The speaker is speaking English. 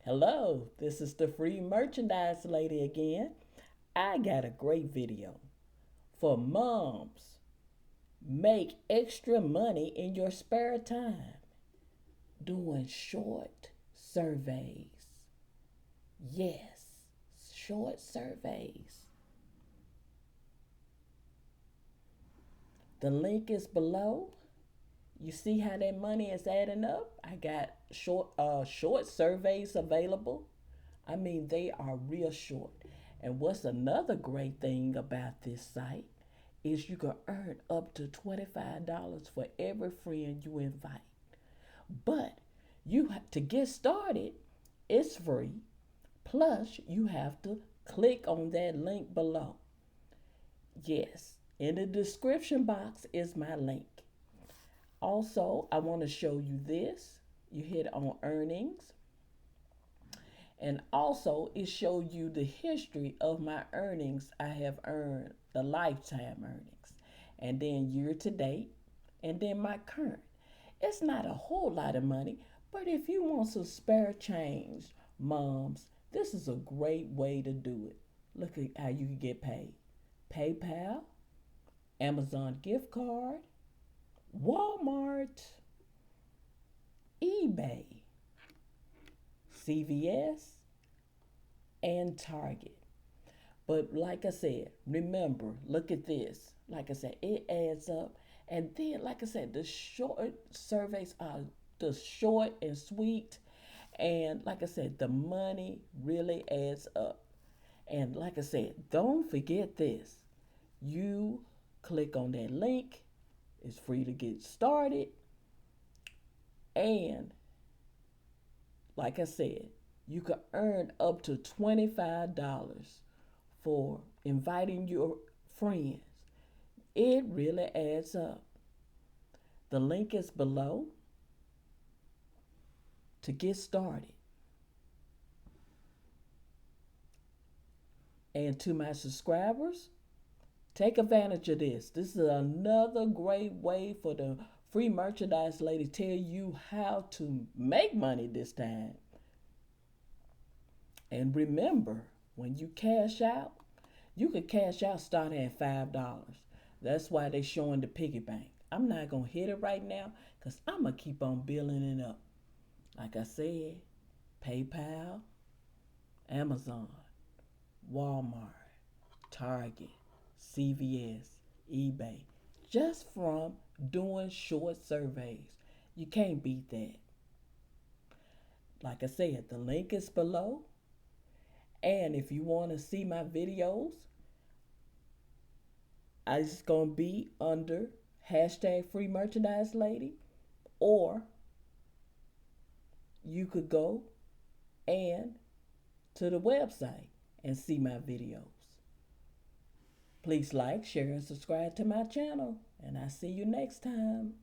Hello, this is the free merchandise lady again. I got a great video for moms. Make extra money in your spare time doing short surveys. Yes, short surveys. The link is below. You see how that money is adding up? I got short surveys available. I mean, they are real short. And what's another great thing about this site is you can earn up to $25 for every friend you invite. But to get started, it's free. Plus, you have to click on that link below. Yes, in the description box is my link. Also, I want to show you this. You hit on earnings, and also it shows you the history of my earnings I have earned, the lifetime earnings, and then year to date, and then my current. It's not a whole lot of money, but if you want some spare change, moms, this is a great way to do it. Look at how you can get paid: PayPal, Amazon gift card, Walmart, eBay, CVS, and Target. But like I said, remember, look at this. Like I said, it adds up. And then, like I said, the short surveys are the short and sweet. And like I said, the money really adds up. And like I said, don't forget this. You click on that link. It's free to get started. And like I said, you can earn up to $25 for inviting your friends. It really adds up. The link is below to get started. And to my subscribers, take advantage of this. This is another great way for the free merchandise lady to tell you how to make money this time. And remember, when you cash out, you could cash out starting at $5. That's why they're showing the piggy bank. I'm not going to hit it right now because I'm going to keep on building it up. Like I said, PayPal, Amazon, Walmart, Target, CVS, eBay, just from doing short surveys. You can't beat that. Like I said, the link is below. And if you want to see my videos, it's going to be under hashtag free merchandise lady, or you could go and to the website and see my videos. Please like, share, and subscribe to my channel, and I'll see you next time.